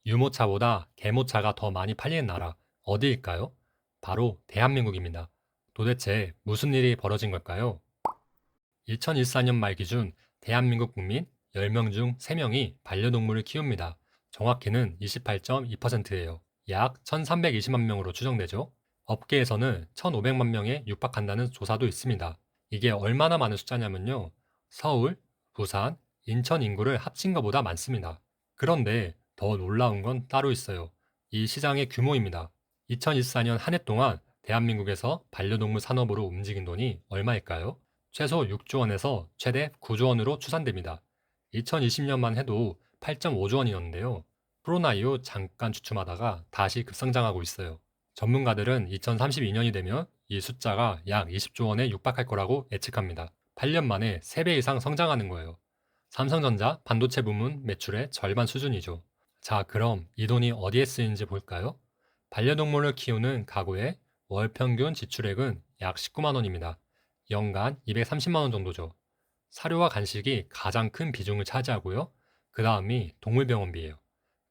유모차보다 개모차가 더 많이 팔리는 나라 어디일까요? 바로 대한민국입니다. 도대체 무슨 일이 벌어진 걸까요? 2014년 말 기준 대한민국 국민 10명 중 3명이 반려동물을 키웁니다. 정확히는 28.2%예요. 약 1320만 명으로 추정되죠. 업계에서는 1500만 명에 육박한다는 조사도 있습니다. 이게 얼마나 많은 숫자냐면요. 서울, 부산, 인천 인구를 합친 것보다 많습니다. 그런데 더 놀라운 건 따로 있어요. 이 시장의 규모입니다. 2024년 한 해 동안 대한민국에서 반려동물 산업으로 움직인 돈이 얼마일까요? 최소 6조 원에서 최대 9조 원으로 추산됩니다. 2020년만 해도 8.5조 원이었는데요. 코로나 이후 잠깐 주춤하다가 다시 급성장하고 있어요. 전문가들은 2032년이 되면 이 숫자가 약 20조 원에 육박할 거라고 예측합니다. 8년 만에 3배 이상 성장하는 거예요. 삼성전자 반도체 부문 매출의 절반 수준이죠. 자, 그럼 이 돈이 어디에 쓰이는지 볼까요? 반려동물을 키우는 가구의 월 평균 지출액은 약 19만 원입니다. 연간 230만 원 정도죠. 사료와 간식이 가장 큰 비중을 차지하고요. 그 다음이 동물병원비예요.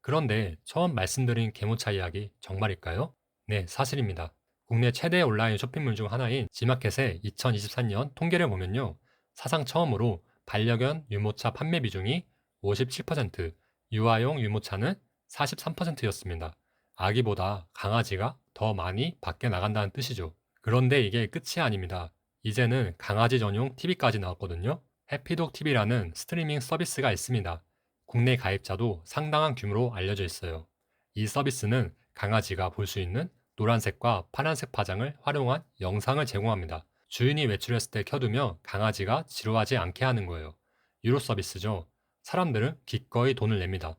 그런데 처음 말씀드린 개모차 이야기 정말일까요? 네, 사실입니다. 국내 최대 온라인 쇼핑몰 중 하나인 지마켓의 2023년 통계를 보면요. 사상 처음으로 반려견 유모차 판매 비중이 57%, 유아용 유모차는 43%였습니다. 아기보다 강아지가 더 많이 밖에 나간다는 뜻이죠. 그런데 이게 끝이 아닙니다. 이제는 강아지 전용 TV까지 나왔거든요. 해피독 TV라는 스트리밍 서비스가 있습니다. 국내 가입자도 상당한 규모로 알려져 있어요. 이 서비스는 강아지가 볼 수 있는 노란색과 파란색 파장을 활용한 영상을 제공합니다. 주인이 외출했을 때 켜두며 강아지가 지루하지 않게 하는 거예요. 유료 서비스죠. 사람들은 기꺼이 돈을 냅니다.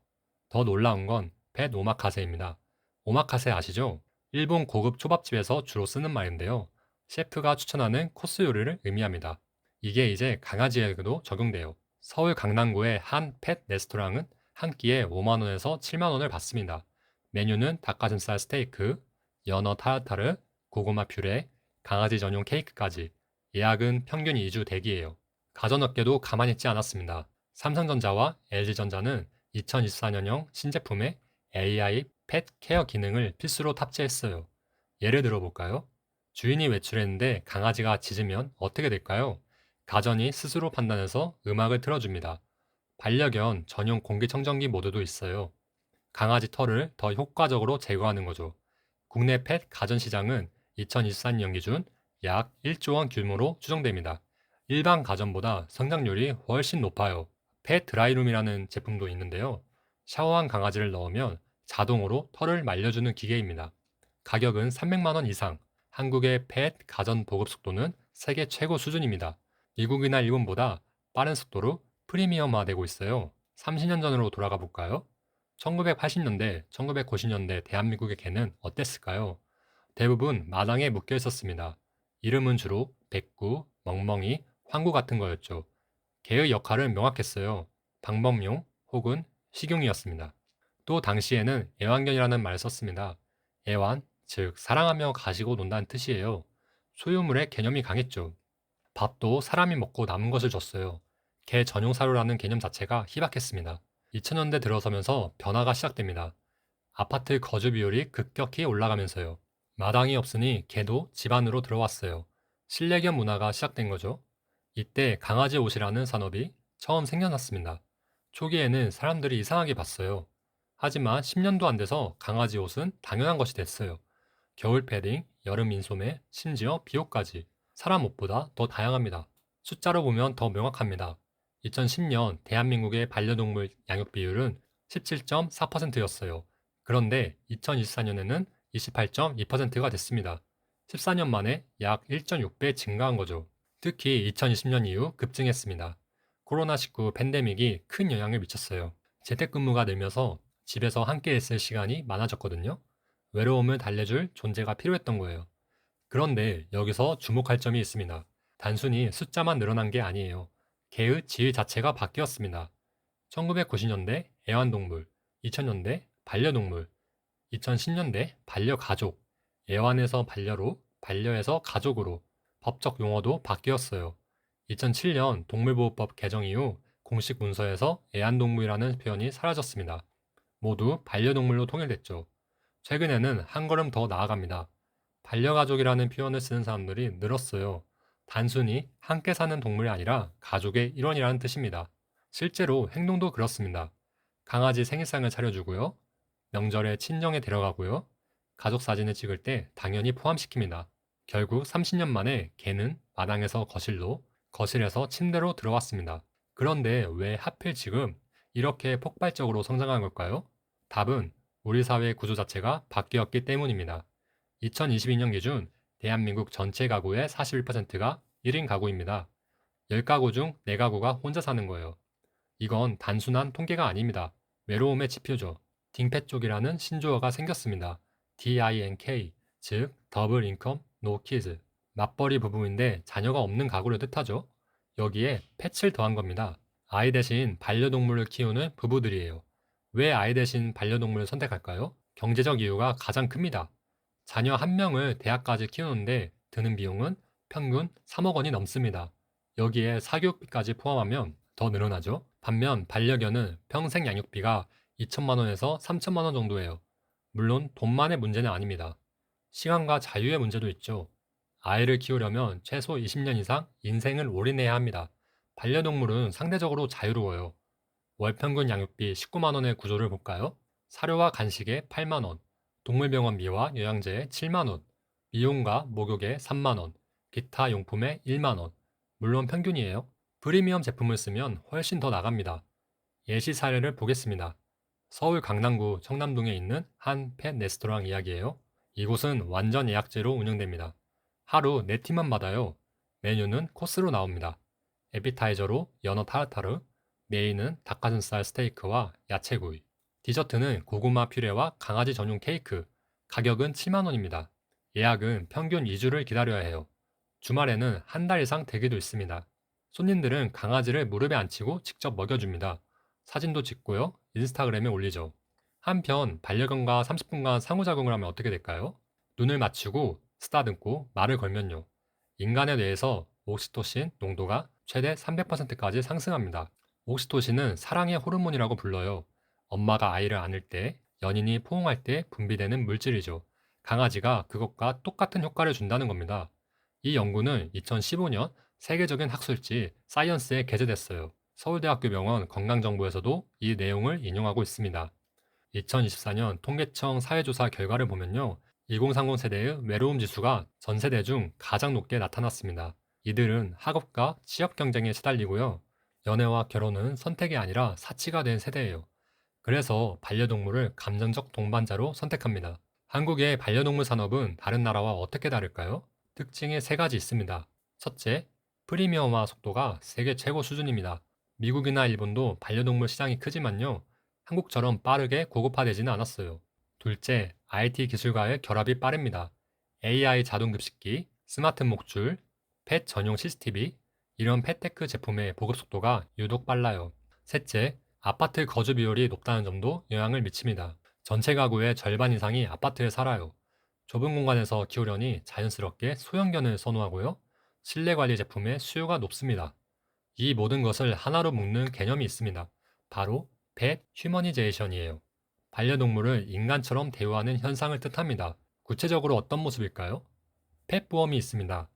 더 놀라운 건 펫 오마카세입니다. 오마카세 아시죠? 일본 고급 초밥집에서 주로 쓰는 말인데요. 셰프가 추천하는 코스 요리를 의미합니다. 이게 이제 강아지에게도 적용돼요. 서울 강남구의 한 펫 레스토랑은 한 끼에 5만 원에서 7만 원을 받습니다. 메뉴는 닭가슴살 스테이크, 연어 타르타르, 고구마 퓨레, 강아지 전용 케이크까지. 예약은 평균 2주 대기예요. 가전업계도 가만히 있지 않았습니다. 삼성전자와 LG전자는 2024년형 신제품에 AI 펫 케어 기능을 필수로 탑재했어요. 예를 들어 볼까요? 주인이 외출했는데 강아지가 짖으면 어떻게 될까요? 가전이 스스로 판단해서 음악을 틀어줍니다. 반려견 전용 공기청정기 모드도 있어요. 강아지 털을 더 효과적으로 제거하는 거죠. 국내 펫 가전 시장은 2024년 기준 약 1조 원 규모로 추정됩니다. 일반 가전보다 성장률이 훨씬 높아요. 펫 드라이룸이라는 제품도 있는데요. 샤워한 강아지를 넣으면 자동으로 털을 말려주는 기계입니다. 가격은 300만 원 이상. 한국의 펫 가전 보급 속도는 세계 최고 수준입니다. 미국이나 일본보다 빠른 속도로 프리미엄화되고 있어요. 30년 전으로 돌아가 볼까요? 1980년대, 1990년대 대한민국의 개는 어땠을까요? 대부분 마당에 묶여 있었습니다. 이름은 주로 백구, 멍멍이, 황구 같은 거였죠. 개의 역할은 명확했어요. 방범용 혹은 식용이었습니다. 또 당시에는 애완견이라는 말을 썼습니다. 애완, 즉 사랑하며 가지고 논다는 뜻이에요. 소유물의 개념이 강했죠. 밥도 사람이 먹고 남은 것을 줬어요. 개 전용 사료라는 개념 자체가 희박했습니다. 2000년대 들어서면서 변화가 시작됩니다. 아파트 거주 비율이 급격히 올라가면서요. 마당이 없으니 개도 집 안으로 들어왔어요. 실내견 문화가 시작된 거죠. 이때 강아지 옷이라는 산업이 처음 생겨났습니다. 초기에는 사람들이 이상하게 봤어요. 하지만 10년도 안 돼서 강아지 옷은 당연한 것이 됐어요. 겨울 패딩, 여름 인소매, 심지어 비옷까지 사람 옷보다 더 다양합니다. 숫자로 보면 더 명확합니다. 2010년 대한민국의 반려동물 양육 비율은 17.4%였어요. 그런데 2024년에는 28.2%가 됐습니다. 14년 만에 약 1.6배 증가한 거죠. 특히 2020년 이후 급증했습니다. 코로나19 팬데믹이 큰 영향을 미쳤어요. 재택근무가 늘면서 집에서 함께 있을 시간이 많아졌거든요. 외로움을 달래줄 존재가 필요했던 거예요. 그런데 여기서 주목할 점이 있습니다. 단순히 숫자만 늘어난 게 아니에요. 개의 질 자체가 바뀌었습니다. 1990년대 애완동물, 2000년대 반려동물, 2010년대 반려가족, 애완에서 반려로, 반려에서 가족으로 법적 용어도 바뀌었어요. 2007년 동물보호법 개정 이후 공식 문서에서 애완동물이라는 표현이 사라졌습니다. 모두 반려동물로 통일됐죠. 최근에는 한 걸음 더 나아갑니다. 반려가족이라는 표현을 쓰는 사람들이 늘었어요. 단순히 함께 사는 동물이 아니라 가족의 일원이라는 뜻입니다. 실제로 행동도 그렇습니다. 강아지 생일상을 차려주고요. 명절에 친정에 데려가고요. 가족 사진을 찍을 때 당연히 포함시킵니다. 결국 30년 만에 개는 마당에서 거실로, 거실에서 침대로 들어왔습니다. 그런데 왜 하필 지금 이렇게 폭발적으로 성장한 걸까요? 답은 우리 사회의 구조 자체가 바뀌었기 때문입니다. 2022년 기준 대한민국 전체 가구의 41%가 1인 가구입니다. 10가구 중 4가구가 혼자 사는 거예요. 이건 단순한 통계가 아닙니다. 외로움의 지표죠. 딩패쪽이라는 신조어가 생겼습니다. DINK, 즉 더블 인컴, 노 키즈. 맞벌이 부부인데 자녀가 없는 가구를 뜻하죠. 여기에 펫을 더한 겁니다. 아이 대신 반려동물을 키우는 부부들이에요. 왜 아이 대신 반려동물을 선택할까요? 경제적 이유가 가장 큽니다. 자녀 한 명을 대학까지 키우는데 드는 비용은 평균 3억 원이 넘습니다. 여기에 사교육비까지 포함하면 더 늘어나죠. 반면 반려견은 평생 양육비가 2천만 원에서 3천만 원 정도예요. 물론 돈만의 문제는 아닙니다. 시간과 자유의 문제도 있죠. 아이를 키우려면 최소 20년 이상 인생을 올인해야 합니다. 반려동물은 상대적으로 자유로워요. 월 평균 양육비 19만 원의 구조를 볼까요? 사료와 간식에 8만 원, 동물병원비와 요양제에 7만 원, 미용과 목욕에 3만 원, 기타 용품에 1만 원. 물론 평균이에요. 프리미엄 제품을 쓰면 훨씬 더 나갑니다. 예시 사례를 보겠습니다. 서울 강남구 청남동에 있는 한 펫 레스토랑 이야기예요. 이곳은 완전 예약제로 운영됩니다. 하루 4팀만 받아요. 메뉴는 코스로 나옵니다. 에피타이저로 연어 타르타르, 메인은 닭가슴살 스테이크와 야채구이, 디저트는 고구마 퓨레와 강아지 전용 케이크, 가격은 7만 원입니다. 예약은 평균 2주를 기다려야 해요. 주말에는 한 달 이상 대기도 있습니다. 손님들은 강아지를 무릎에 앉히고 직접 먹여줍니다. 사진도 찍고요. 인스타그램에 올리죠. 한편 반려견과 30분간 상호작용을 하면 어떻게 될까요? 눈을 맞추고 쓰다듬고 말을 걸면요. 인간의 뇌에서 옥시토신 농도가 최대 300%까지 상승합니다. 옥시토신은 사랑의 호르몬이라고 불러요. 엄마가 아이를 안을 때, 연인이 포옹할 때 분비되는 물질이죠. 강아지가 그것과 똑같은 효과를 준다는 겁니다. 이 연구는 2015년 세계적인 학술지 사이언스에 게재됐어요. 서울대학교 병원 건강정보에서도 이 내용을 인용하고 있습니다. 2024년 통계청 사회조사 결과를 보면요. 2030 세대의 외로움 지수가 전 세대 중 가장 높게 나타났습니다. 이들은 학업과 취업 경쟁에 시달리고요. 연애와 결혼은 선택이 아니라 사치가 된 세대예요. 그래서 반려동물을 감정적 동반자로 선택합니다. 한국의 반려동물 산업은 다른 나라와 어떻게 다를까요? 특징이 세 가지 있습니다. 첫째, 프리미엄화 속도가 세계 최고 수준입니다. 미국이나 일본도 반려동물 시장이 크지만요. 한국처럼 빠르게 고급화되지는 않았어요. 둘째, IT 기술과의 결합이 빠릅니다. AI 자동 급식기, 스마트 목줄, 펫 전용 CCTV, 이런 펫테크 제품의 보급 속도가 유독 빨라요. 셋째, 아파트 거주 비율이 높다는 점도 영향을 미칩니다. 전체 가구의 절반 이상이 아파트에 살아요. 좁은 공간에서 키우려니 자연스럽게 소형견을 선호하고요. 실내 관리 제품의 수요가 높습니다. 이 모든 것을 하나로 묶는 개념이 있습니다. 바로 펫 휴머니제이션이에요. 반려동물을 인간처럼 대우하는 현상을 뜻합니다. 구체적으로 어떤 모습일까요? 펫 보험이 있습니다.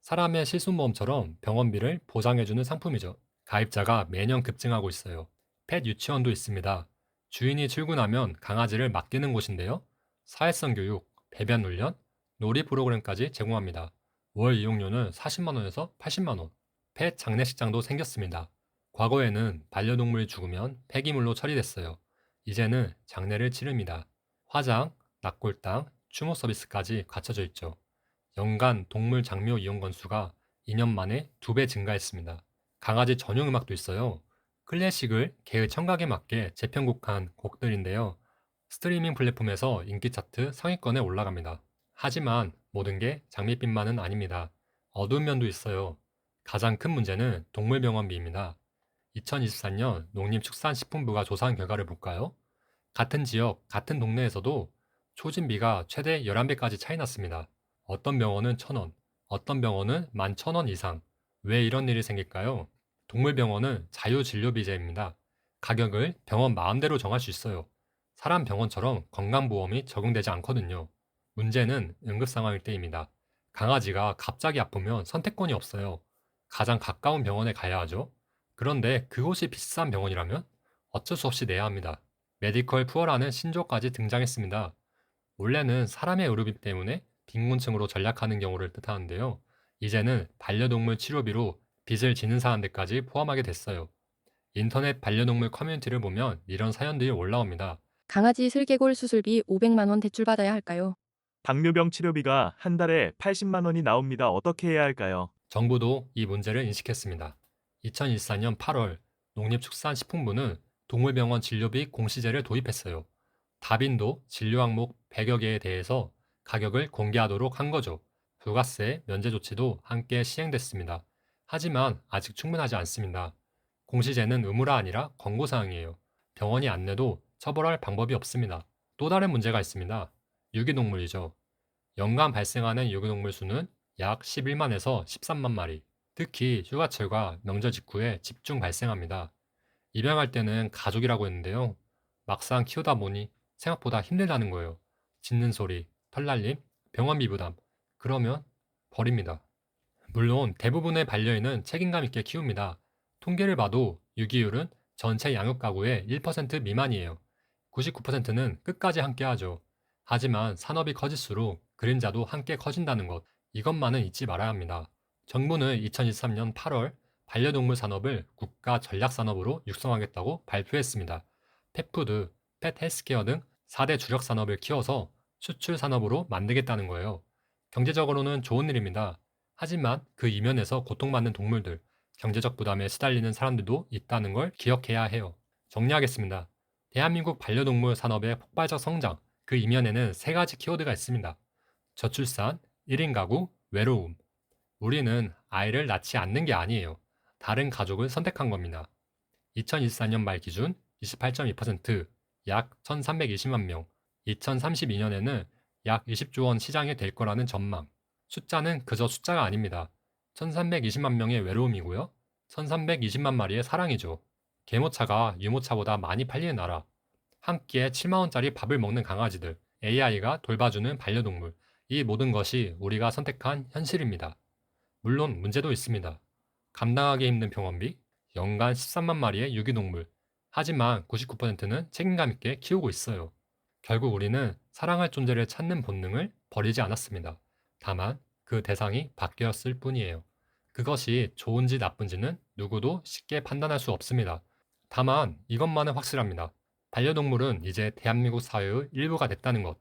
사람의 실손보험처럼 병원비를 보장해주는 상품이죠. 가입자가 매년 급증하고 있어요. 펫 유치원도 있습니다. 주인이 출근하면 강아지를 맡기는 곳인데요. 사회성 교육, 배변 훈련, 놀이 프로그램까지 제공합니다. 월 이용료는 40만 원에서 80만 원. 펫 장례식장도 생겼습니다. 과거에는 반려동물이 죽으면 폐기물로 처리됐어요. 이제는 장례를 치릅니다. 화장, 낙골당, 추모 서비스까지 갖춰져 있죠. 연간 동물 장묘 이용 건수가 2년 만에 2배 증가했습니다. 강아지 전용 음악도 있어요. 클래식을 개의 청각에 맞게 재편곡한 곡들인데요. 스트리밍 플랫폼에서 인기 차트 상위권에 올라갑니다. 하지만 모든 게 장밋빛만은 아닙니다. 어두운 면도 있어요. 가장 큰 문제는 동물병원비입니다. 2024년 농림축산식품부가 조사한 결과를 볼까요? 같은 지역, 같은 동네에서도 초진비가 최대 11배까지 차이 났습니다. 어떤 병원은 1,000원, 어떤 병원은 11,000원 이상. 왜 이런 일이 생길까요? 동물병원은 자유진료비제입니다. 가격을 병원 마음대로 정할 수 있어요. 사람 병원처럼 건강보험이 적용되지 않거든요. 문제는 응급 상황일 때입니다. 강아지가 갑자기 아프면 선택권이 없어요. 가장 가까운 병원에 가야 하죠. 그런데 그곳이 비싼 병원이라면 어쩔 수 없이 내야 합니다. 메디컬 푸어라는 신조어까지 등장했습니다. 원래는 사람의 의료비 때문에 빈곤층으로 전락하는 경우를 뜻하는데요. 이제는 반려동물 치료비로 빚을 지는 사람들까지 포함하게 됐어요. 인터넷 반려동물 커뮤니티를 보면 이런 사연들이 올라옵니다. 강아지 슬개골 수술비 500만 원 대출받아야 할까요? 당뇨병 치료비가 한 달에 80만 원이 나옵니다. 어떻게 해야 할까요? 정부도 이 문제를 인식했습니다. 2014년 8월 농림축산식품부는 동물병원 진료비 공시제를 도입했어요. 다빈도 진료 항목 100여 개에 대해서 가격을 공개하도록 한 거죠. 부가세 면제 조치도 함께 시행됐습니다. 하지만 아직 충분하지 않습니다. 공시제는 의무가 아니라 권고사항이에요. 병원이 안 내도 처벌할 방법이 없습니다. 또 다른 문제가 있습니다. 유기동물이죠. 연간 발생하는 유기동물 수는 약 11만에서 13만 마리. 특히 휴가철과 명절 직후에 집중 발생합니다. 입양할 때는 가족이라고 했는데요. 막상 키우다 보니 생각보다 힘들다는 거예요. 짖는 소리, 털날림, 병원비 부담. 그러면 버립니다. 물론 대부분의 반려인은 책임감 있게 키웁니다. 통계를 봐도 유기율은 전체 양육 가구의 1% 미만이에요. 99%는 끝까지 함께 하죠. 하지만 산업이 커질수록 그림자도 함께 커진다는 것, 이것만은 잊지 말아야 합니다. 정부는 2023년 8월 반려동물 산업을 국가 전략 산업으로 육성하겠다고 발표했습니다. 펫푸드, 펫 헬스케어 등 4대 주력 산업을 키워서 수출 산업으로 만들겠다는 거예요. 경제적으로는 좋은 일입니다. 하지만 그 이면에서 고통받는 동물들, 경제적 부담에 시달리는 사람들도 있다는 걸 기억해야 해요. 정리하겠습니다. 대한민국 반려동물 산업의 폭발적 성장, 그 이면에는 세 가지 키워드가 있습니다. 저출산, 1인 가구, 외로움. 우리는 아이를 낳지 않는 게 아니에요. 다른 가족을 선택한 겁니다. 2024년 말 기준 28.2%, 약 1,320만 명, 2032년에는 약 20조 원 시장이 될 거라는 전망. 숫자는 그저 숫자가 아닙니다. 1,320만 명의 외로움이고요. 1,320만 마리의 사랑이죠. 개모차가 유모차보다 많이 팔리는 나라. 한 끼에 7만 원짜리 밥을 먹는 강아지들, AI가 돌봐주는 반려동물. 이 모든 것이 우리가 선택한 현실입니다. 물론 문제도 있습니다. 감당하기 힘든 병원비, 연간 13만 마리의 유기동물. 하지만 99%는 책임감 있게 키우고 있어요. 결국 우리는 사랑할 존재를 찾는 본능을 버리지 않았습니다. 다만 그 대상이 바뀌었을 뿐이에요. 그것이 좋은지 나쁜지는 누구도 쉽게 판단할 수 없습니다. 다만 이것만은 확실합니다. 반려동물은 이제 대한민국 사회의 일부가 됐다는 것.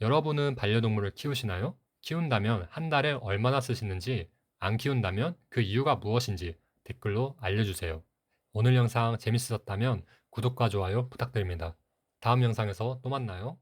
여러분은 반려동물을 키우시나요? 키운다면 한 달에 얼마나 쓰시는지, 안 키운다면 그 이유가 무엇인지 댓글로 알려주세요. 오늘 영상 재밌으셨다면 구독과 좋아요 부탁드립니다. 다음 영상에서 또 만나요.